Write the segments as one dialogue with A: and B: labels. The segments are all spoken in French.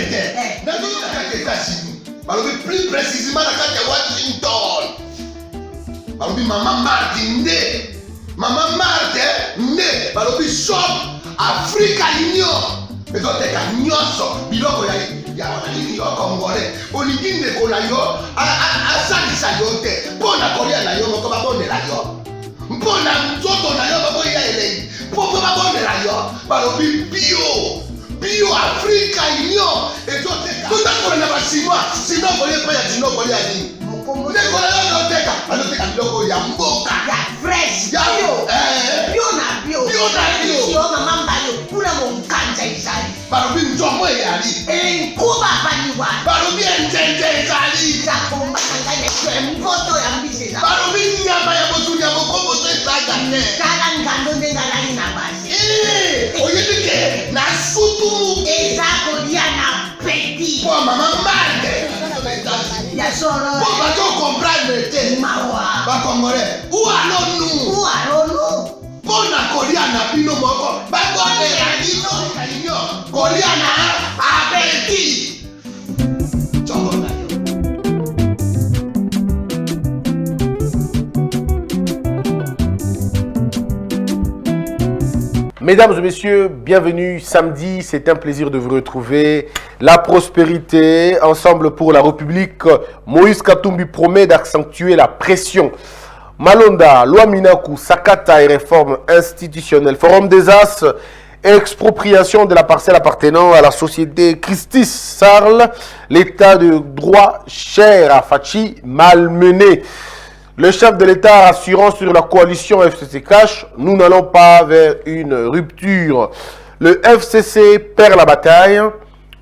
A: Angleterre. Dans les États-Unis. Plus précisément dans Washington. Maman Martin né. Maman Martin né. Shop Africa Union. Mais on est à Nyonso. Biloko ya yo Congolais. Olingi ndeko na yo asalisa yo te. Mpona kolia na yo moko babondela yo. Mpona nzoto na yo baboya elei. Mpo babondela yo. Balobi bio Africa Union. Ezoteka. Tondakona na basinois. Sino kolia pa ya sino kolia nini? Ndeko na yo azoteka. Azoteka biloko ya mboka.
B: Ya fresh.
A: Ya
B: bio na bio.
A: Bio na bio.
B: Sio mama mbayo kuna mkanja izali.
A: Balobi nzomo yali.
B: Kuba baniwa.
A: Balobi enjenje ezali.
B: Zakomba ngane kwe mvoto ya mbise.
A: Balobi nyama ya botu ya bokombo to esaga ne.
B: Kala ngando ndengalani na basi.
A: Oyedike na sutu.
B: Ezako dia na petit.
A: Pour maman Marthe.
B: Ya soro.
A: Pour bato comprendre te.
B: Mawa.
A: Ba Congolais. Où allons-nous? Pona kolia na bino moko. Ba kone ya bino. Kolia na abeti. Chongo na yo.
C: Mesdames et messieurs, bienvenue samedi, c'est un plaisir de vous retrouver. La prospérité, ensemble pour la République, Moïse Katumbi promet d'accentuer la pression. Malonda, Loi Minaku, Sakata et réforme institutionnelle, Forum des As, expropriation de la parcelle appartenant à la société Christis Sarl, l'état de droit cher à Fachi, malmené. Le chef de l'État rassurant sur la coalition FCC Cash, nous n'allons pas vers une rupture. Le FCC perd la bataille.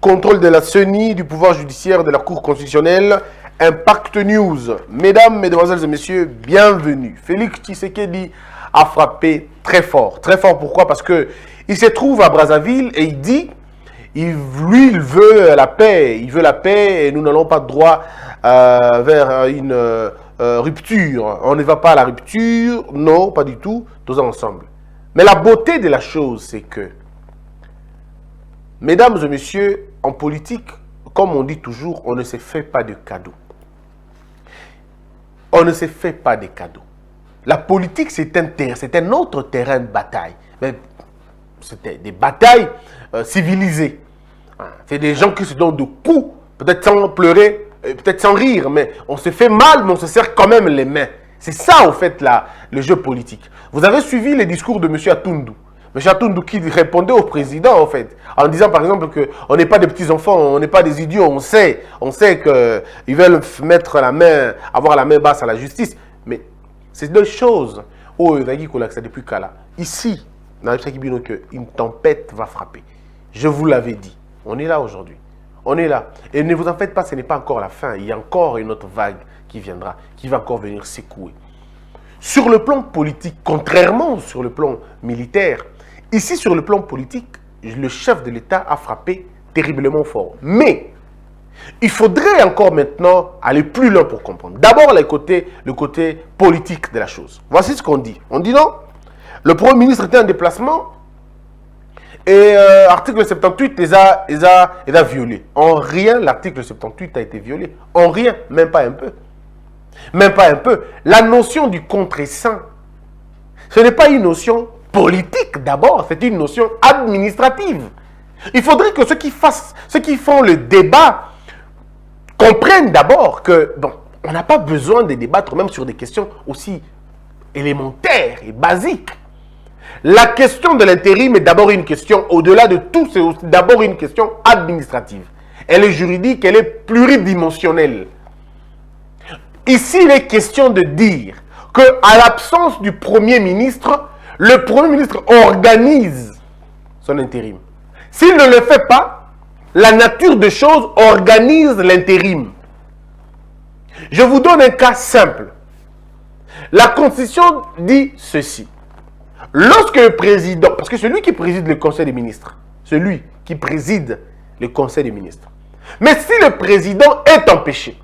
C: Contrôle de la CENI, du pouvoir judiciaire de la Cour constitutionnelle. Impact News. Mesdames, Mesdemoiselles et Messieurs, bienvenue. Félix Tshisekedi a frappé très fort. Très fort pourquoi? Parce que il se trouve à Brazzaville et il dit, il veut la paix. Il veut la paix et nous n'allons pas droit vers une... rupture, on ne va pas à la rupture, non, pas du tout, tous ensemble. Mais la beauté de la chose, c'est que, mesdames et messieurs, en politique, comme on dit toujours, on ne se fait pas de cadeaux. On ne se fait pas de cadeaux. La politique, c'est un autre terrain de bataille. C'était des batailles civilisées. C'est des gens qui se donnent de coups, peut-être sans pleurer, peut-être sans rire, mais on se fait mal, mais on se serre quand même les mains. C'est ça, en fait, le jeu politique. Vous avez suivi les discours de M. Atundu. M. Atundu qui répondait au président, en fait, en disant, par exemple, qu'on n'est pas des petits-enfants, on n'est pas des idiots, on sait qu'ils veulent mettre la main, avoir la main basse à la justice. Mais c'est deux choses. Oh, depuis Kala. Ici, dans le une tempête va frapper. Je vous l'avais dit. On est là aujourd'hui. On est là. Et ne vous en faites pas, ce n'est pas encore la fin. Il y a encore une autre vague qui viendra, qui va encore venir secouer. Sur le plan politique, contrairement sur le plan militaire, ici sur le plan politique, le chef de l'État a frappé terriblement fort. Mais, il faudrait encore maintenant aller plus loin pour comprendre. D'abord, le côté politique de la chose. Voici ce qu'on dit. On dit non, le Premier ministre était en déplacement, et l'article 78 les a violés. En rien, l'article 78 a été violé. En rien, même pas un peu. Même pas un peu. La notion du contre-saint, ce n'est pas une notion politique d'abord, c'est une notion administrative. Il faudrait que ceux qui font le débat comprennent d'abord que, bon, on n'a pas besoin de débattre même sur des questions aussi élémentaires et basiques. La question de l'intérim est d'abord une question, au-delà de tout, c'est d'abord une question administrative. Elle est juridique, elle est pluridimensionnelle. Ici, il est question de dire qu'à l'absence du Premier ministre, le Premier ministre organise son intérim. S'il ne le fait pas, la nature des choses organise l'intérim. Je vous donne un cas simple. La Constitution dit ceci. Lorsque le président, parce que c'est lui qui préside le Conseil des ministres, c'est lui qui préside le Conseil des ministres. Mais si le président est empêché,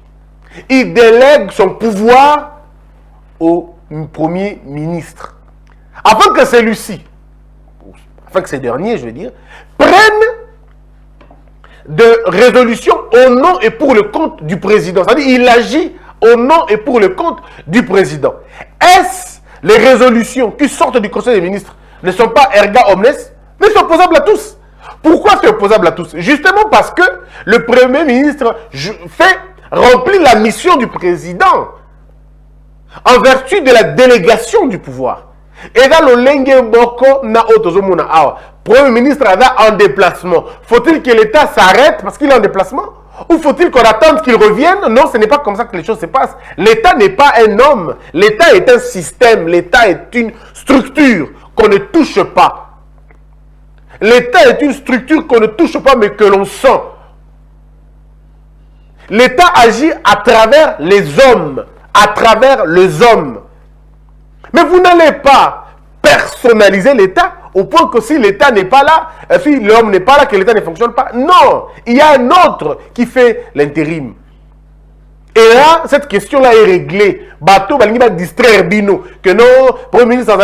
C: il délègue son pouvoir au Premier ministre, afin que celui-ci, afin que ces derniers, je veux dire, prennent de résolution au nom et pour le compte du président. C'est-à-dire il agit au nom et pour le compte du président. Est-ce les résolutions qui sortent du Conseil des ministres ne sont pas erga omnes, mais sont opposables à tous? Pourquoi c'est opposable à tous? Justement parce que le Premier ministre remplit la mission du président en vertu de la délégation du pouvoir. Et dans le Lenge Boko na Otozomuna Awa, Premier ministre en déplacement. Faut-il que l'État s'arrête parce qu'il est en déplacement? Ou faut-il qu'on attende qu'il revienne? Non, ce n'est pas comme ça que les choses se passent. L'État n'est pas un homme. L'État est un système. L'État est une structure qu'on ne touche pas. L'État est une structure qu'on ne touche pas, mais que l'on sent. L'État agit à travers les hommes. À travers les hommes. Mais vous n'allez pas personnaliser l'État au point que si l'État n'est pas là, si l'homme n'est pas là, que l'État ne fonctionne pas. Non, il y a un autre qui fait l'intérim. Et là, cette question-là est réglée. Bateau, il va distraire Bino. Que non, Premier ministre,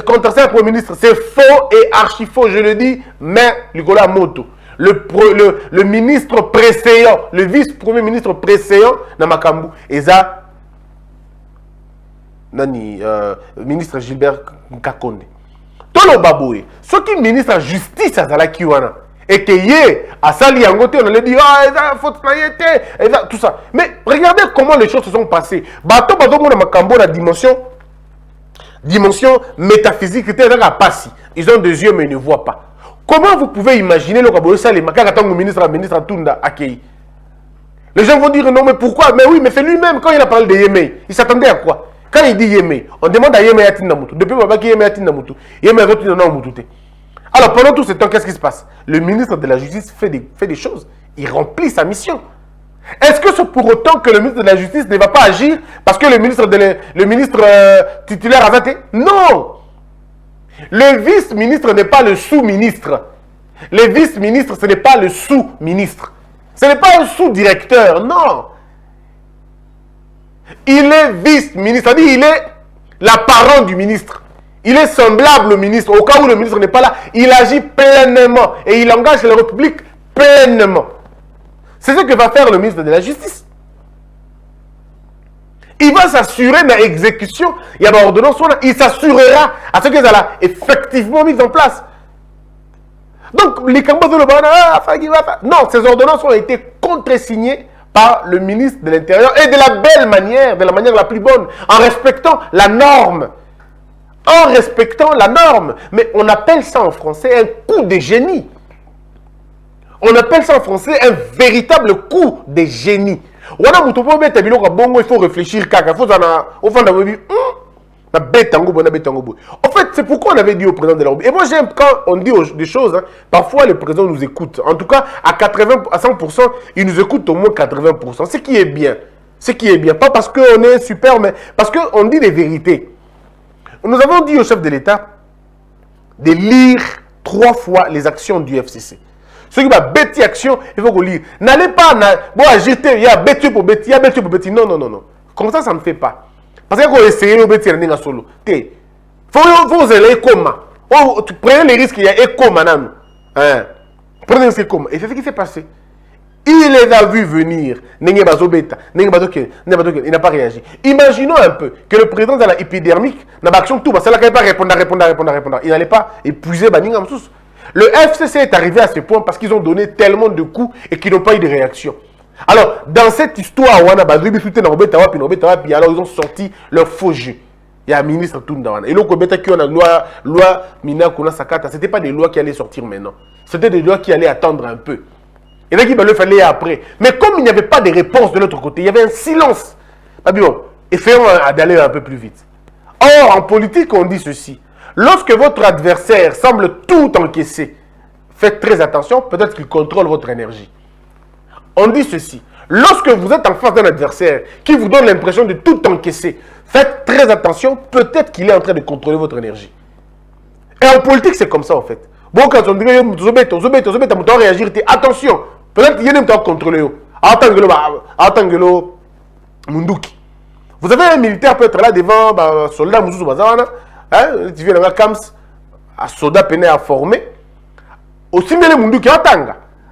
C: contre ça, Premier ministre, c'est faux et archi faux, je le dis, mais Nicolas Moto. Le ministre précédent, le vice-premier ministre précédent, Namakambu, et ça, ministre Gilbert Kakonde. Tolo Baboué, ce qui est ministre de la justice à Zala Kiwana, et que yé, à Sali Angote, on allait dire, ah, il faut tout ça. Mais regardez comment les choses se sont passées. Bato Mona Makambo, la dimension métaphysique, ils ont des yeux mais ils ne voient pas. Comment vous pouvez imaginer le Kaboué Sali, ministre Tunda Akei? Les gens vont dire non, mais pourquoi? Mais oui, mais c'est lui-même quand il a parlé de Yémé. Il s'attendait à quoi? Quand il dit Yémé, on demande à Yémé Yatina Moutou. Depuis Babaki Yémé Yatina Moutou. Yémé Yatina Moutou. Alors pendant tout ce temps, qu'est-ce qui se passe? Le ministre de la Justice fait des choses. Il remplit sa mission. Est-ce que c'est pour autant que le ministre de la Justice ne va pas agir parce que le ministre titulaire a voté? Non! Le vice-ministre n'est pas le sous-ministre. Le vice-ministre, ce n'est pas le sous-ministre. Ce n'est pas un sous-directeur, non. Il est vice-ministre, c'est-à-dire il est l'apparent du ministre. Il est semblable au ministre. Au cas où le ministre n'est pas là, il agit pleinement et il engage la République pleinement. C'est ce que va faire le ministre de la Justice. Il va s'assurer de l'exécution. Il y a une ordonnance, il s'assurera à ce qu'elle a effectivement mise en place. Donc, les Kambos de non, ces ordonnances ont été contre-signées par le ministre de l'Intérieur et de la belle manière, de la manière la plus bonne, en respectant la norme. En respectant la norme. Mais on appelle ça en français un coup de génie. On appelle ça en français un véritable coup de génie. Il faut réfléchir. En fait, c'est pourquoi on avait dit au président de la République. Et moi, j'aime quand on dit des choses, hein, parfois le président nous écoute. En tout cas, à 100%, il nous écoute au moins 80%. Ce qui est bien. Ce qui est bien. Pas parce qu'on est super, mais parce qu'on dit les vérités. Nous avons dit au chef de l'État de lire 3 fois les actions du FCC. Ce qui va bêter action, il faut qu'on lire. N'allez pas, bon, agiter, il y a bêter pour bêter, il y a bêter pour bêter. Non, non, non, non. Comme ça, ça ne fait pas. Parce qu'on essaye de bêter dans solo. Il faut aller comme. Prenez les risques, il y a écoma. Prenez les risques écoma. Et c'est ce qui s'est passé. Il les a vus venir. Il n'a pas réagi. Imaginons un peu que le président de la épidermique n'a pas action tout. C'est là qu'il va répondre. Il n'allait pas épuiser Baninga Moussous. Le FCC est arrivé à ce point parce qu'ils ont donné tellement de coups et qu'ils n'ont pas eu de réaction. Alors, dans cette histoire, alors ils ont sorti leur faux jeu. Il y a un ministre Tundawana. Et l'autre, qui a une loi Mina Kuna Sakata, ce n'était pas des lois qui allaient sortir maintenant. C'était des lois qui allaient attendre un peu. Il y en a qui le fallait après. Mais comme il n'y avait pas de réponse de l'autre côté, il y avait un silence. Essayons d'aller un peu plus vite. Or, en politique, on dit ceci. Lorsque votre adversaire semble tout encaisser, faites très attention, peut-être qu'il contrôle votre énergie. On dit ceci. Lorsque vous êtes en face d'un adversaire qui vous donne l'impression de tout encaisser, faites très attention, peut-être qu'il est en train de contrôler votre énergie. Et en politique, c'est comme ça en fait. Bon, quand on dit que réagir, attention, peut-être qu'il y a un contrôler. Attends, Munduki. Vous avez un militaire peut être là devant soldat Mouzou Bazana, tu viens dans la CAMS, un soldat peine à former. Aussi, mais le Munduki attend.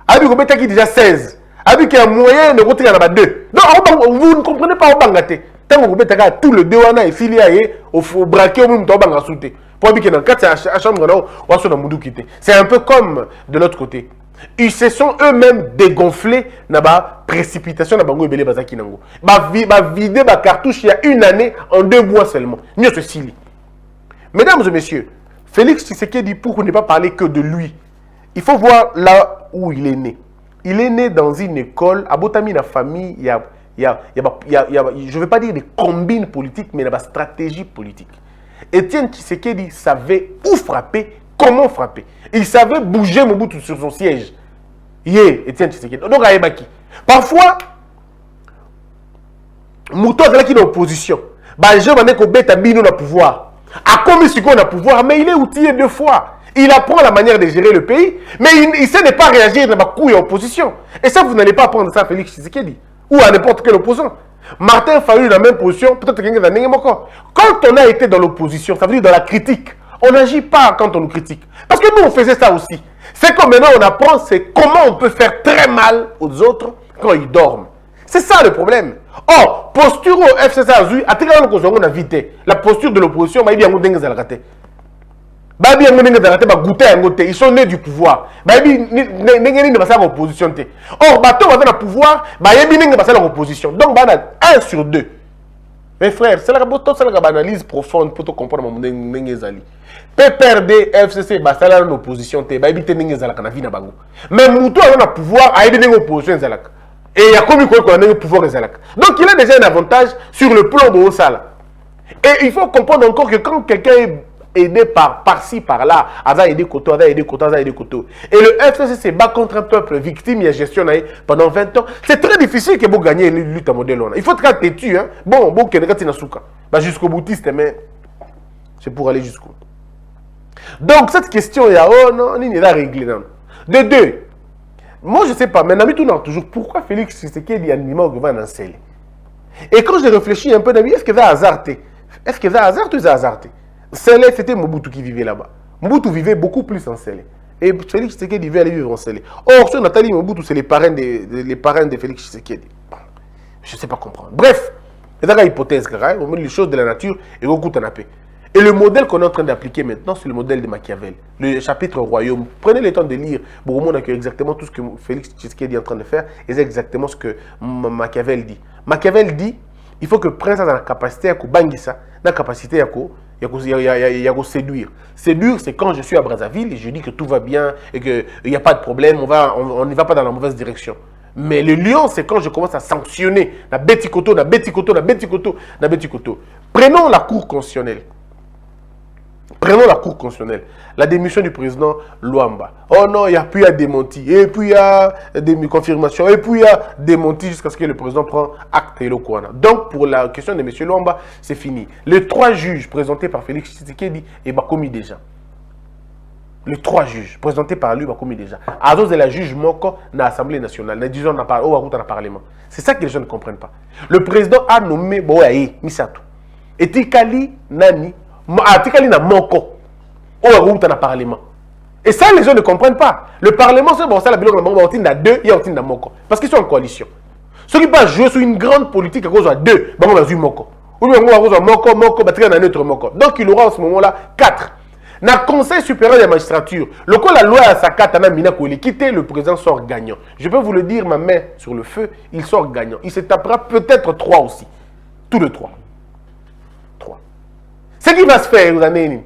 C: Abi Kobetaki déjà 16. Abi qui a moyen de retirer à 2. Donc vous ne comprenez pas au Bangate. Tant que vous mettez tout le 2 wana et filié au braquet au même temps banga souté. Pour abi que dans 4 à chambre là ou sur la moudou quitter. C'est un peu comme de l'autre côté. Ils se sont eux-mêmes dégonflés dans la précipitation dans bango ebele bazaki nango. Ba vider ba cartouche il y a une année en 2 mois seulement. Mieux ceci. Mesdames et messieurs, Félix Tshisekedi, pour ne pas parler que de lui, il faut voir là où il est né. Il est né dans une école, à Botami, la famille, il y a, je ne veux pas dire des combines politiques, mais il y a une stratégie politique. Étienne Tshisekedi savait où frapper, comment frapper. Il savait bouger Mobutu sur son siège. Étienne Tshisekedi. Donc, Aebaki. Parfois, Mouton est là qui est en opposition. Les gens vont dire qu'on bête à bino le pouvoir. À combien ce qu'on a pouvoir, mais il est outillé 2 fois. Il apprend la manière de gérer le pays, mais il sait ne pas réagir dans ma couille en opposition. Et ça, vous n'allez pas apprendre ça à Félix Tshisekedi ou à n'importe quel opposant. Martin Fayulu dans la même position, peut-être quelqu'un dans le encore. Quand on a été dans l'opposition, ça veut dire dans la critique, on n'agit pas quand on nous critique. Parce que nous, on faisait ça aussi. C'est comme maintenant, on apprend, c'est comment on peut faire très mal aux autres quand ils dorment. C'est ça le problème. Or, posture au FCC Azui, la posture de l'opposition, ils sont nés du pouvoir. Or, pouvoir, l'opposition. Donc, 1 sur 2. Mes frères, c'est la analyse profonde pour comprendre mon PPRD, FCC, c'est l'opposition. Mais Moutou a le pouvoir à aider l'opposition. Et il y a combien de pouvoir. Donc, il a déjà un avantage sur le plan de Osala. Et il faut comprendre encore que quand quelqu'un est aidé par-ci, par-là, Aza aidé Koto, Aza aidé Koto, Aza aidé Koto. Et le FCC se bat contre un peuple victime et gestion pendant 20 ans. C'est très difficile que vous gagnez une lutte à modèle. Il faut être têtu. Hein? Bon, jusqu'au boutiste, mais c'est pour aller jusqu'au. Donc, cette question, il y a, oh non, il est réglé. De 2. Moi, je ne sais pas, mais Nami tourne toujours. Pourquoi Félix Tshisekedi anima au gouvernement Nsele? Et quand je réfléchis un peu, est-ce que ça a hasardé? Est-ce que ça a hasardé ou ça a hasardé? Nsele, c'était Mobutu qui vivait là-bas. Mobutu vivait beaucoup plus en Nsele. Et Félix Tshisekedi devait aller vivre en Nsele. Or, sur Nathalie Mobutu, c'est les parrains de Félix Tshisekedi. Je ne sais pas comprendre. Bref, c'est une hypothèse, on met les choses de la nature et on goûte en paix. Et le modèle qu'on est en train d'appliquer maintenant, c'est le modèle de Machiavel. Le chapitre Royaume. Prenez le temps de lire. Bon, on a exactement tout ce que Félix Tshisekedi est en train de faire. Et c'est exactement ce que Machiavel dit. Machiavel dit, il faut que le prince ait la capacité à bangisa, la capacité à séduire. Séduire, c'est quand je suis à Brazzaville et je dis que tout va bien et qu'il n'y a pas de problème, on n'y va pas dans la mauvaise direction. Mais le lion, c'est quand je commence à sanctionner la bêticoto, la bêticoto, la bêticoto, la bêticoto. Prenons la Cour constitutionnelle. Prenons la Cour constitutionnelle. La démission du président Luamba. Oh non, il y a puis à démenti. Et puis il y a des confirmations. Et puis il y a démenti jusqu'à ce que le président prenne acte et le Kouana. Donc pour la question de M. Luamba, c'est fini. Les 3 juges présentés par Félix Tshisekedi et commis déjà. Les 3 juges présentés par lui commis déjà. Azos est la juge Moko dans l'Assemblée nationale. Disons dans le Parlement. C'est ça que les gens ne comprennent pas. Le président a nommé Boaye Misato. Et Tikali Nani. Tikali na Moko. Dans le Parlement. Et ça, les gens ne comprennent pas. Le Parlement, c'est bon, ça, la bilan, il y a 2, il y a Moko. Parce qu'ils sont en coalition. Ceux qui peuvent jouer sur une grande politique à cause de 2, on va jouer Moko. Ou bien on va jouer Moko, un autre Moko. Donc il aura en ce moment-là 4. Dans le Conseil supérieur de la magistrature, le coup la loi à sa carte, il quitte, le président sort gagnant. Je peux vous le dire, ma main sur le feu, il sort gagnant. Il se tapera peut-être 3 aussi. Tous les 3. 3. Ce qui va se faire, vous avez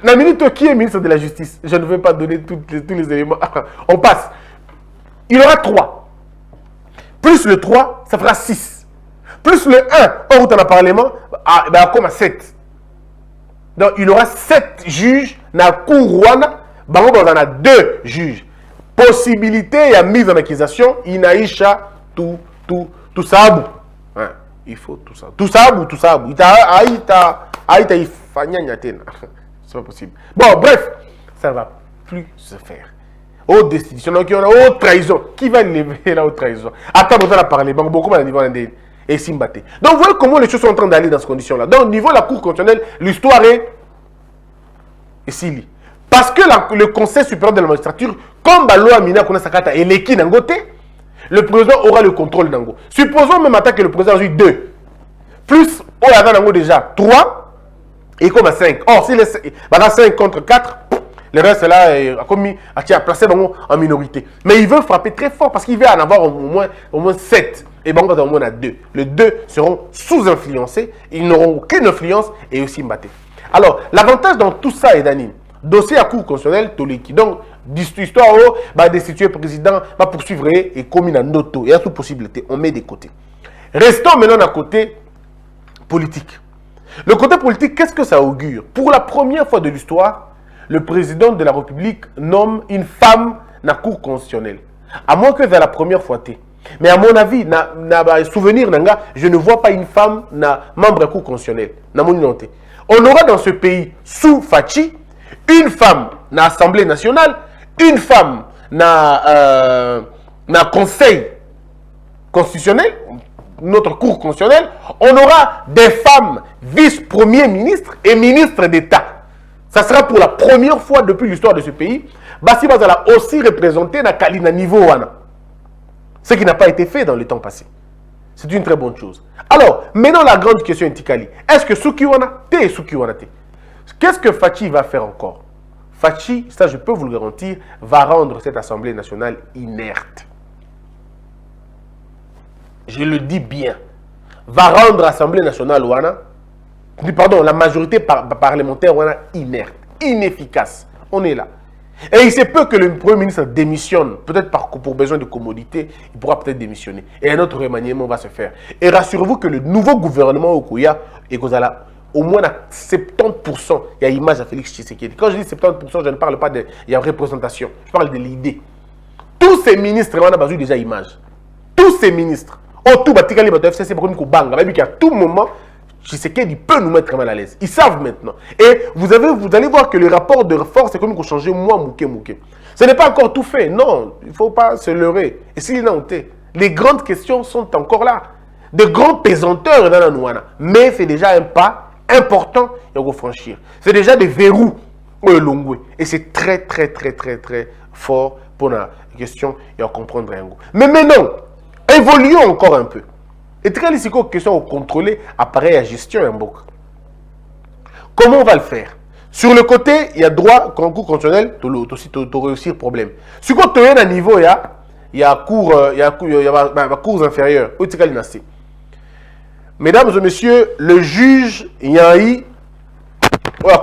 C: la minute qui est ministre de la Justice, je ne vais pas donner tous les éléments. On passe. Il aura 3. Plus le 3, ça fera 6. Plus le 1, on a Parlement, comme à 7. Donc, il aura 7 juges dans la Cour Rwanda. On a 2 juges. Possibilité et mise en accusation, Inaïcha, tout ça. Hein, il faut tout ça. Tout ça. C'est pas possible. Bon, bref, ça ne va plus se faire. Haute destitution, donc il y a haute trahison. Qui va lever la haute trahison? Attends, on va parler. Beaucoup de niveau et Simbaté. Donc, vous voyez comment les choses sont en train d'aller dans ces conditions-là. Donc, au niveau de la Cour constitutionnelle, l'histoire est ici. Parce que le Conseil supérieur de la magistrature, comme la loi Mina Kuna Sakata et l'équipe Nangote, le président aura le contrôle d'Ango. Supposons même que le président a eu 2. Plus, on a Nango déjà 3 et comme à 5. Or, s'il est 5 contre 4, le reste là a placé en minorité. Mais il veut frapper très fort parce qu'il veut en avoir au moins 7. Et Bango va au moins à 2. Les 2 seront sous-influencés, ils n'auront aucune influence et aussi mbattés. Alors, l'avantage dans tout ça est d'Anine. Dossier à cour constitutionnel, Toleki. Donc, l'histoire, va destituer le président, va poursuivre et commis dans d'autres. Il y a toute possibilité, on met des côtés. Restons maintenant à côté politique. Le côté politique, qu'est-ce que ça augure? Pour la première fois de l'histoire, le président de la République nomme une femme dans la cour constitutionnelle. À moins que c'est la première fois. Mais à mon avis, souvenir, je ne vois pas une femme membre de la cour constitutionnelle. On aura dans ce pays, sous Fachi, une femme dans l'Assemblée nationale, une femme dans le Conseil constitutionnel, notre cour constitutionnelle. On aura des femmes vice-premiers ministres et ministres d'État. Ça sera pour la première fois depuis l'histoire de ce pays. Bassi Bazala aussi représenté dans Kalina niveau Wana. Ce qui n'a pas été fait dans le temps passé. C'est une très bonne chose. Alors, maintenant la grande question est Tikali. Est-ce que Souki Wana Té Souki Wana Té? Qu'est-ce que Fachi va faire encore? Fachi, ça je peux vous le garantir, va rendre cette Assemblée nationale inerte. Je le dis bien. Va rendre l'Assemblée nationale la majorité parlementaire inerte, inefficace. On est là. Et il se peut que le Premier ministre démissionne, peut-être pour besoin de commodité, il pourra peut-être démissionner. Et un autre remaniement va se faire. Et rassurez-vous que le nouveau gouvernement au Kouya, et au moins à 70%, il y a image à Félix Tshisekedi. Quand je dis 70%, je ne parle pas de représentation, je parle de l'idée. Tous ces ministres, on a besoin déjà image. Tous ces ministres, tout Batikali FCC, à tout moment, Tshisekedi peut nous mettre mal à l'aise. Ils savent maintenant. Et vous allez voir que le rapport de force est comme qu'on change mouké. Ce n'est pas encore tout fait. Non, il ne faut pas se leurrer. Et s'il est noté, les grandes questions sont encore là. De grands pesanteurs dans la Nouana. Mais c'est déjà un pas important à franchir. C'est déjà des verrous et c'est très, très, très, très, très fort pour la question et à comprendre un goût. Mais maintenant, évoluons encore un peu. Et très ici, question au contrôler appareil à gestion un bouc. Comment on va le faire? Sur le côté, il y a droit concours constitutionnel, tu réussir problème. Sur le côté, il y a un niveau, il y a cours inférieurs. Mesdames et messieurs, le juge Yahi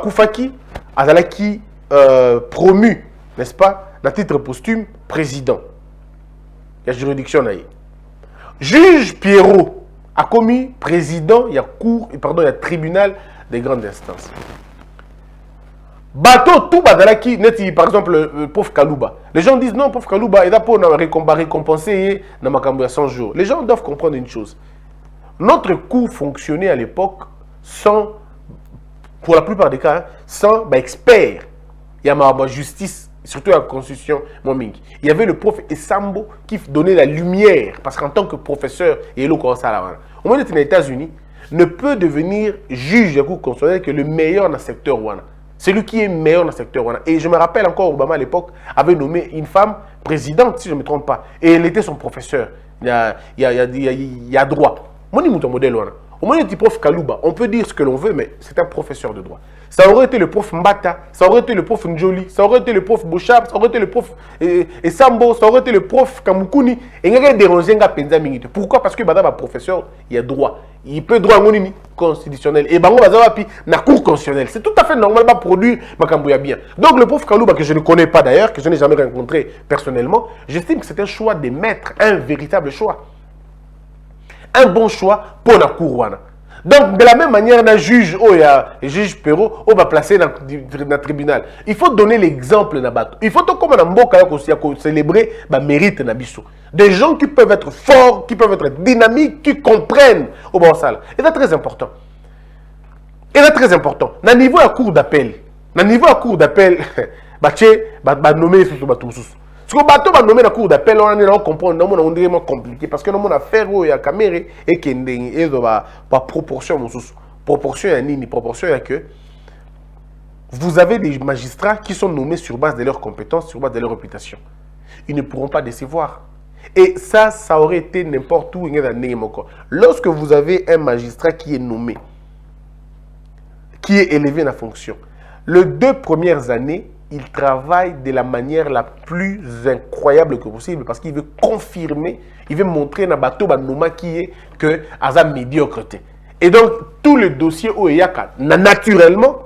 C: Koufaki Azalaki promu, n'est-ce pas, dans titre posthume, président. Il y a juridiction Naï. Juge Pierrot a commis président, il y a tribunal des grandes instances. Bateau tout badalaki, par exemple le pauvre Kalouba. Les gens disent non, pauvre Kalouba, il a pour récompenser dans ma 100 jours. Les gens doivent comprendre une chose. Notre cours fonctionnait à l'époque sans, pour la plupart des cas, sans expert. Il y a ma justice, surtout la constitution Moming. Il y avait le prof Essambo qui donnait la lumière, parce qu'en tant que professeur, et au moins aux États-Unis, ne peut devenir juge de cour constitutionnelle que le meilleur dans le secteur Wana. Celui qui est meilleur dans le secteur Wana. Et je me rappelle encore, Obama à l'époque avait nommé une femme présidente, si je ne me trompe pas. Et elle était son professeur. Il y a droit. Moi, je suis un modèle. Au moins, le prof Kalouba, on peut dire ce que l'on veut, mais c'est un professeur de droit. Ça aurait été le prof Mbata, ça aurait été le prof Njoli, ça aurait été le prof Bouchab, ça aurait été le prof Sambo, ça aurait été le prof Kamukuni. Et il y a dérangé Pourquoi? Parce que le professeur, il y a droit. Il peut droit constitutionnel. Et Bango Bazawapi, na cour constitutionnelle. C'est tout à fait normal de produire Makambouya bien. Donc le prof Kalouba, que je ne connais pas d'ailleurs, que je n'ai jamais rencontré personnellement, j'estime que c'est un choix des maîtres, un véritable choix. Un bon choix pour la cour Wana. Donc, de la même manière, un juge, il y a un juge Perrault, on va placer dans le tribunal. Il faut donner l'exemple dans bateau. Il faut comme un mboka célébrer le mérite Nabiso. Des gens qui peuvent être forts, qui peuvent être dynamiques, qui comprennent au bon salle. Et c'est très important. Et c'est très important. Dans le niveau de la cour d'appel, nommer sous bateau. Ce que bateau va nommer la cour d'appel, on a comprendre, on est vraiment compliqué parce que nous avons affaire où il y a caméra et qu'il y a pas proportion, proportion il y a ni proportion il y a que vous avez des magistrats qui sont nommés sur base de leurs compétences, sur base de leur réputation. Ils ne pourront pas décevoir. Et ça aurait été n'importe où. Lorsque vous avez un magistrat qui est nommé, qui est élevé dans la fonction, les 2 premières années, il travaille de la manière la plus incroyable que possible parce qu'il veut confirmer, il veut montrer dans le bateau qui est que Azam médiocrité. Et donc, tous les dossiers OEAK, naturellement,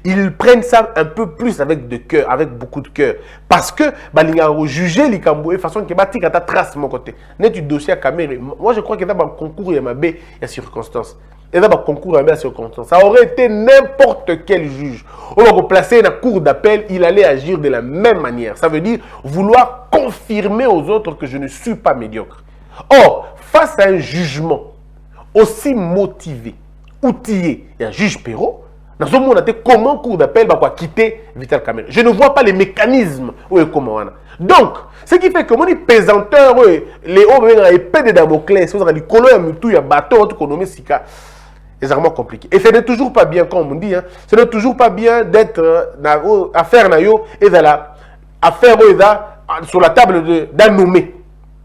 C: ils prennent ça un peu plus avec de cœur, avec beaucoup de cœur. Parce que, ils ont jugé les Camboués de façon que tu as trace de mon côté. Net du dossier à caméra. Moi, je crois qu'il y a un concours, il y a des circonstances. Il y a un concours, il y a des circonstances. Ça aurait été n'importe quel juge. On va placer dans la cour d'appel, il allait agir de la même manière. Ça veut dire vouloir confirmer aux autres que je ne suis pas médiocre. Or, face à un jugement aussi motivé, outillé, il y a un juge Perrault. Dans ce monde, comment cour d'appel va quitter Vital Kamerhe? Je ne vois pas les mécanismes. Donc, ce qui fait que mon pesanteur, les hommes épée de Damoclès, les colons, il y a bateau, économie, c'est vraiment compliqué. Et ce n'est toujours pas bien, comme on dit, ce n'est toujours pas bien d'être à faire et à faire sur la table d'un nommé.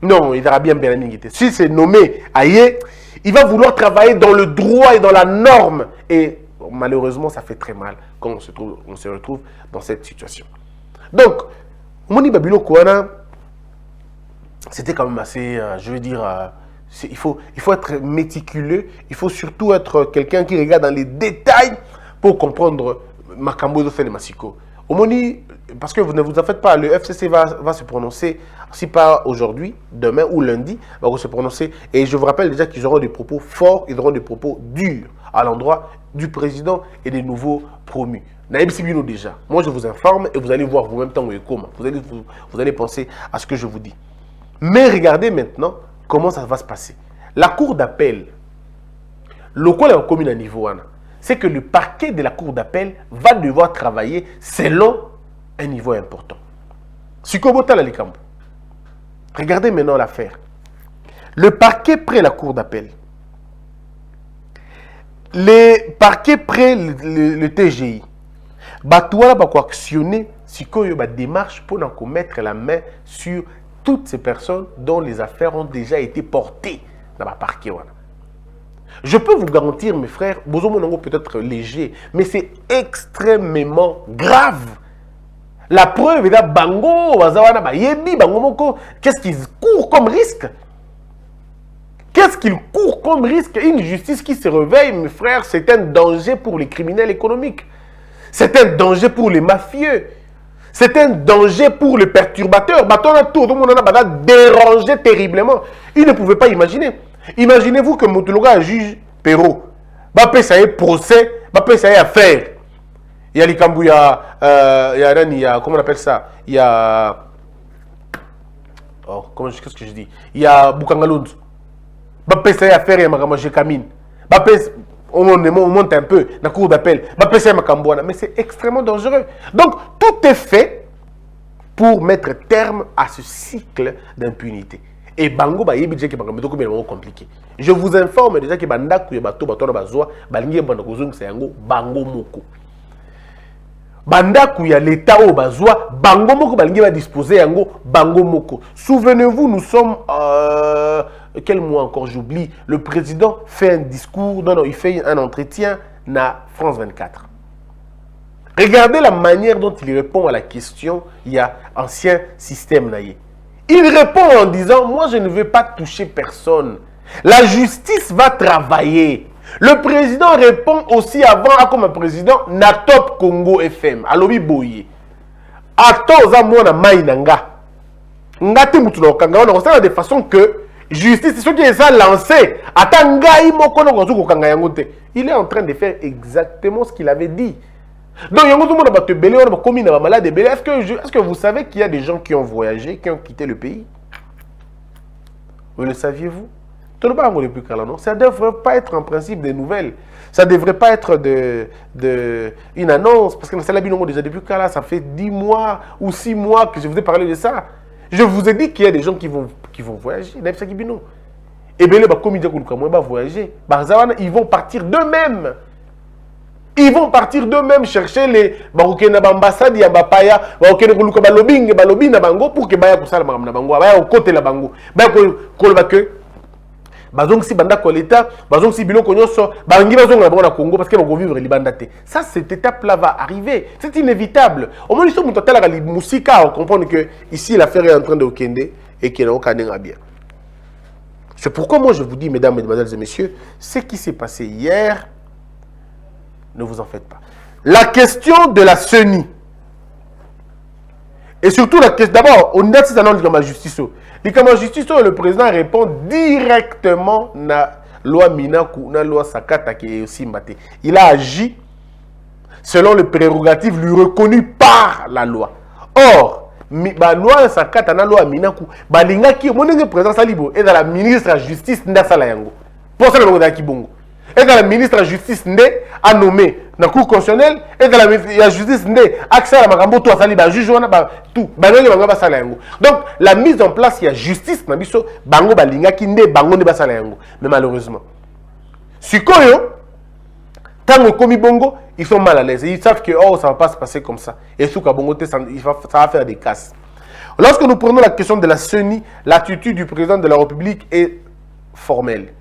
C: Non, il aura bien minité. Si c'est nommé ailleurs, il va vouloir travailler dans le droit et dans la norme. Et malheureusement, ça fait très mal quand on se retrouve dans cette situation. Donc, Moni Babilo Kouana, c'était quand même assez, je veux dire, il faut être méticuleux, il faut surtout être quelqu'un qui regarde dans les détails pour comprendre Makambo de Fene Masiko. Moni, parce que vous ne vous en faites pas, le FCC va se prononcer, si pas aujourd'hui, demain ou lundi, va se prononcer. Et je vous rappelle déjà qu'ils auront des propos forts, ils auront des propos durs à l'endroit du président et des nouveaux promus. Naïb Sibino déjà. Moi, je vous informe et vous allez voir vous-même tant comment. Vous allez penser à ce que je vous dis. Mais regardez maintenant comment ça va se passer. La cour d'appel, le quoi est commune à niveau, c'est que le parquet de la cour d'appel va devoir travailler selon un niveau important. Regardez maintenant l'affaire. Le parquet près la cour d'appel, les parquets près le TGI, Batouala va actionner si une démarche pour mettre la main sur toutes ces personnes dont les affaires ont déjà été portées dans le parquet. Je peux vous garantir, mes frères, Bozomonongo peut-être léger, mais c'est extrêmement grave. La preuve est là, Bango, Wazawana, Bayebi, Bango Moko, qu'est-ce qu'ils courent comme risque? Qu'est-ce qu'ils courent comme risque? Une justice qui se réveille, mes frères, c'est un danger pour les criminels économiques. C'est un danger pour les mafieux. C'est un danger pour les perturbateurs. Tout le monde a dérangé terriblement. Ils ne pouvaient pas imaginer. Imaginez-vous que Moutouloga juge Perrault. Ça y est procès, ça y est affaire. Il y a l'Ikambou, il y a, comment on appelle ça? Il y a, qu'est-ce que je dis? Il y a Boukangalund. Ça y est affaire, il y a Magamajé Kamine. On monte un peu dans la cour d'appel. Mais c'est extrêmement dangereux. Donc, tout est fait pour mettre terme à ce cycle d'impunité. Et Bango, c'est compliqué. Je vous informe déjà que Bandaku et Bato, Bango Moko. Bandaku ya l'État au Bazoa, Bango Moko, Balingi va disposer yango, Bango Moko. Souvenez-vous, nous sommes. Quel mois encore, j'oublie. Le président fait un discours, il fait un entretien na France 24. Regardez la manière dont il répond à la question, il y a ancien système naïe. Il répond en disant, moi je ne veux pas toucher personne. La justice va travailler. Le président répond aussi avant, comme un président, na Top Congo FM, à Lobi Boye. Ato za mwana mainanga. Ngati mutuno kanga, on a de façon que justice, c'est ce qui est lancé. Il est en train de faire exactement ce qu'il avait dit. Donc, est-ce que vous savez qu'il y a des gens qui ont voyagé, qui ont quitté le pays? Vous le saviez-vous? Ça ne devrait pas être en principe des nouvelles. Ça ne devrait pas être une annonce. Parce que déjà depuis là, ça fait 10 mois ou 6 mois que je vous ai parlé de ça. Je vous ai dit qu'il y a des gens qui vont voyager. Et bien, les comédiens qui vont voyager, ils vont partir d'eux-mêmes. Ils vont partir d'eux-mêmes chercher les barokena bambassade ya bapaya, barokena kuluka balobing balobi na bango pour que baya kusala na bango, baya côté la bango. Baya ko ba que bazong si banda ko l'état, bazong si biloko nyonso, bangi bazong na bango na Congo parce que vont vivre libanda te. Ça cette étape là va arriver, c'est inévitable. Au moins ils sont total à la musika, on comprend que ici l'affaire est en train de okende et qu'il n'a aucun bien. C'est pourquoi moi je vous dis, mesdames, mesdemoiselles et messieurs, ce qui s'est passé hier, ne vous en faites pas. La question de la CENI, et surtout la question, d'abord, on a dit dans la justice. La justice, le président répond directement à la loi Minaku, la loi Sakata qui est aussi mbatée. Il a agi selon les prérogatives lui reconnues par la loi. Or, la loi Sakata, la loi Minaku, le président Salibo est dans la ministre de la Justice Ndasala Yango. Pour ça, le Kibongo. Et dans la ministre de la Justice Ndé a nommé dans la Cour constitutionnelle et dans la Justice Ndé accès à la Magambo tout à Sali, juge tout. Donc la mise en place il y a justice na biso bango balinga ki Ndé bango ne basala yango. Mais malheureusement sikoyo tango komi bongo ils sont mal à l'aise. Ils savent que oh ça va pas se passer comme ça. Et sous Kabongo ça va faire des casses. Lorsque nous prenons la question de la CENI, l'attitude du président de la République est formelle.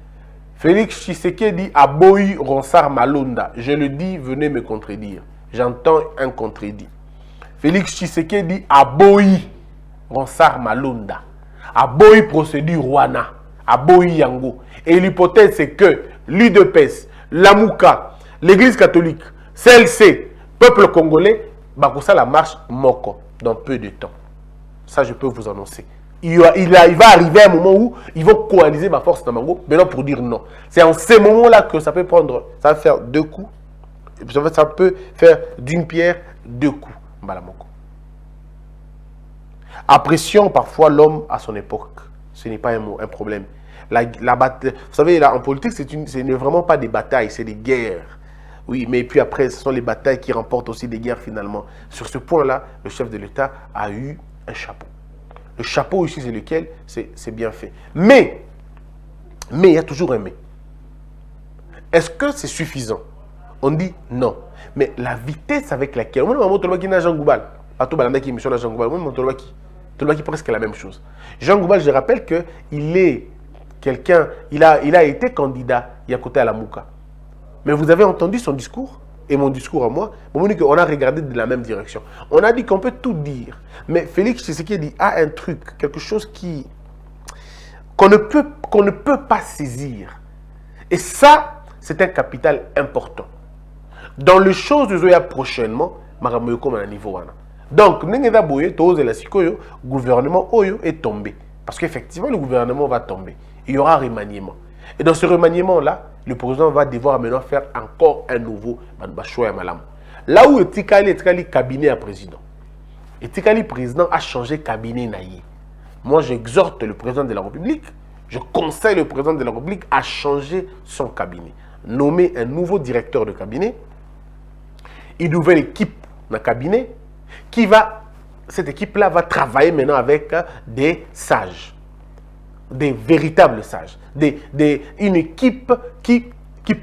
C: Félix Tshisekedi a Aboyi Ronsard Malonda. Je le dis, venez me contredire. J'entends un contredit. Félix Tshisekedi a Aboyi Ronsard Malonda. Aboyi procédure Rwanda. Aboyi Yango. Et l'hypothèse c'est que l'UDPS, l'Amouka, l'Église catholique, CLC, peuple congolais, bakosa la marche moko dans peu de temps. Ça je peux vous annoncer. Il va arriver un moment où ils vont coaliser ma force Namango, maintenant pour dire non. C'est en ces moments-là que ça peut prendre, ça va faire deux coups. Ça peut faire d'une pierre deux coups. Apprécions parfois l'homme à son époque. Ce n'est pas un problème. Vous savez, là, en politique, ce n'est vraiment pas des batailles, c'est des guerres. Oui, mais puis après, ce sont les batailles qui remportent aussi des guerres finalement. Sur ce point-là, le chef de l'État a eu un chapeau. Le chapeau ici, c'est lequel? C'est bien fait. Mais, il y a toujours un mais. Est-ce que c'est suffisant? On dit non. Mais la vitesse avec laquelle... Moi, Jean Goubal. Presque la même chose. Jean Goubal, je rappelle qu'il est quelqu'un... Il a été candidat, il y a côté à la Mouka. Mais vous avez entendu son discours? Et mon discours à moi, on a regardé de la même direction. On a dit qu'on peut tout dire. Mais Félix Tshisekedi a un truc, quelque chose qu'on ne peut pas saisir. Et ça, c'est un capital important. Dans les choses de Zoya prochainement, comme à un niveau. Donc, le gouvernement est tombé. Parce qu'effectivement, le gouvernement va tomber. Il y aura un remaniement. Et dans ce remaniement-là, le président va devoir maintenant faire encore un nouveau choix. Là où Etikali cabinet à président. Etikali président a changé cabinet naïe. Moi, j'exhorte le président de la République, je conseille le président de la République à changer son cabinet. Nommer un nouveau directeur de cabinet, une nouvelle équipe dans le cabinet, cette équipe-là va travailler maintenant avec des sages. Des véritables sages, une équipe qui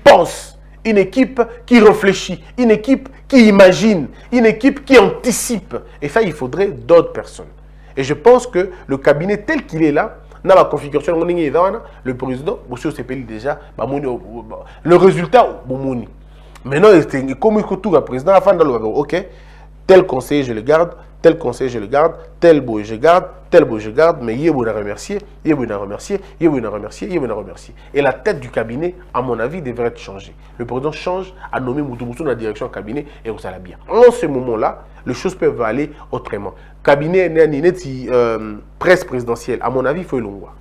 C: pense, une équipe qui réfléchit, une équipe qui imagine, une équipe qui anticipe. Et ça, il faudrait d'autres personnes. Et je pense que le cabinet tel qu'il est là, dans la configuration, le président, déjà, le résultat, maintenant, comme tout le président, ok, tel conseiller, je le garde, tel conseiller, je le garde, tel boy, je garde, tel boy, je garde, mais il y a beau remercier, il y a beau remercier, il y a beau remercier, il y a beau remercier. Et la tête du cabinet, à mon avis, devrait changer. Le président change, a nommé Moutoumousou dans la direction du cabinet et on s'en bien. En ce moment-là, les choses peuvent aller autrement. Cabinet, presse présidentielle, à mon avis, il faut le voir.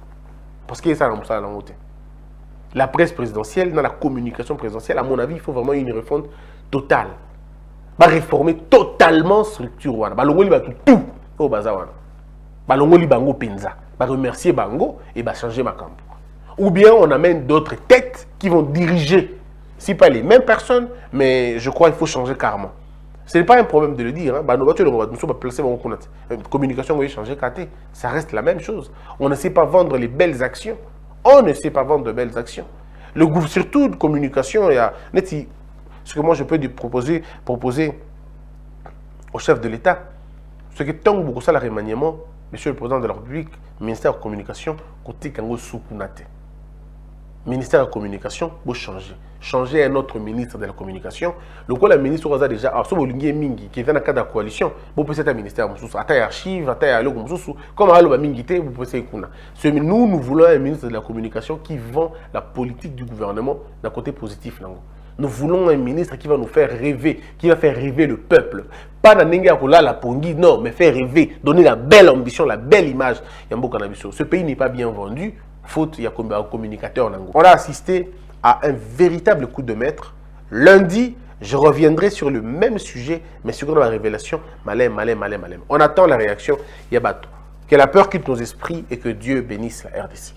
C: Parce qu'il y a ça dans la montée. La presse présidentielle, dans la communication présidentielle, à mon avis, il faut vraiment une refonte totale. Va réformer totalement structure wana balongoli ba tout au baza wana balongoli bango penza va remercier bango et va changer ma camp. Ou bien on amène d'autres têtes qui vont diriger, si pas les mêmes personnes, mais je crois qu'il faut changer carrément. Ce n'est pas un problème de le dire, hein. Communication va changer KT, ça reste la même chose. On ne sait pas vendre les belles actions, on ne sait pas vendre de belles actions. Le groupe surtout de communication, il y a ce que moi je peux proposer au chef de l'État, ce que tant beaucoup ça le remaniement, Monsieur le Président de la République, ministère de la Communication, côté Kango Soukounate. Ministère de la Communication, vous changer un autre ministre de la Communication. Le quoi, le ministre a déjà, Mingi, qui est dans le cadre de la coalition, vous pouvez être un ministère, à taille archive, à taille comme à Mingi, vous pouvez être nous voulons un ministre de la Communication qui vend la politique du gouvernement d'un côté positif. Nous voulons un ministre qui va nous faire rêver, qui va faire rêver le peuple. Pas dans la pongi, non, mais faire rêver, donner la belle ambition, la belle image. Ce pays n'est pas bien vendu, faute, il y a un communicateur. On a assisté à un véritable coup de maître. Lundi, je reviendrai sur le même sujet, mais sur la révélation. Malin. On attend la réaction. Yabato. Que la peur quitte nos esprits et que Dieu bénisse la RDC.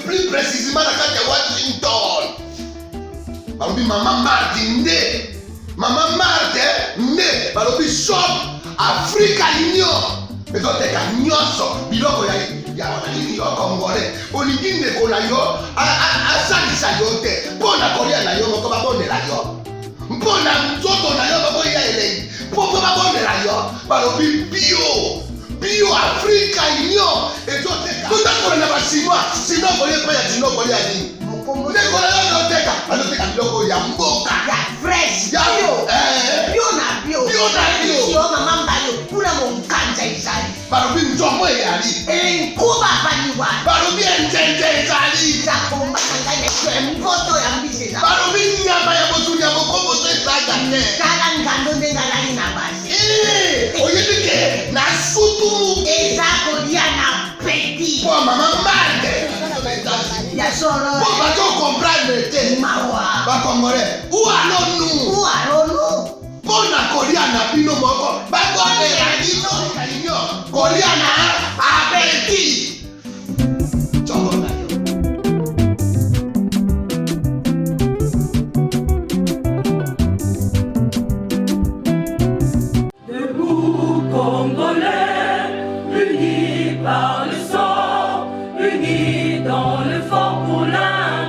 A: Plus précisément dans Washington. Maman Marthe Maman Marthe shop Africa Union. Mais donc t'es qu'à nyonso biloko ya wanani yo congolais. Olingi ndeko na yo asalisa yo te. Mpona kolia na yo moko babondela yo. Mpona nzoto na yo bako ya elengi. Poko babondela yo balobi bio Africa Union. Et donc t'es qu'à tout à na basinois. Sinon kolia pa ya sinon kolia nini. Ndeko na yo teka biloko ya mboka.
B: Ya fresh.
A: Ya
B: Bio na bio. Yo mama mbayo kuna monkanja izali.
A: Balobi nzomo eyali.
B: Nkuba baniwa.
A: Balobi enjenje ezali.
B: Zakomba ngane mpoto ya mbiseza.
A: Balobi nyama ya botu ya bokombo to ezaga te.
B: Kala ngando ndengalali na basi.
A: Oyebike na sutu.
B: Ezako dia na petit.
A: Po mama Marthe.
B: Ya soro.
A: Po bato comprendre te.
B: Mawa.
A: Ba Congolais. Où allons-nous? Pona kolia na bino moko. Ba kondela bino kalinyo. Kolia na abeti. Chongona yo.
D: Debout Congolais, unis par le sang, unis dans le fort pour l'indépendance.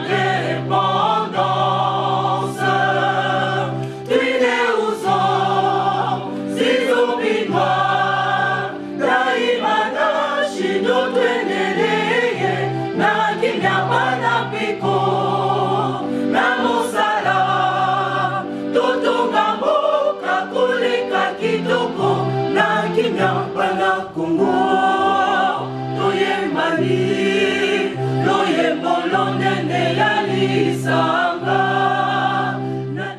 D: Tuine uzon, sizobi noir, daimana shido tuendeleye, na kimya pana piko, na mosala, totonga mboka koleka kitoko, na kimya pana Kongo, toyembani, loyembo lonene ya lisa.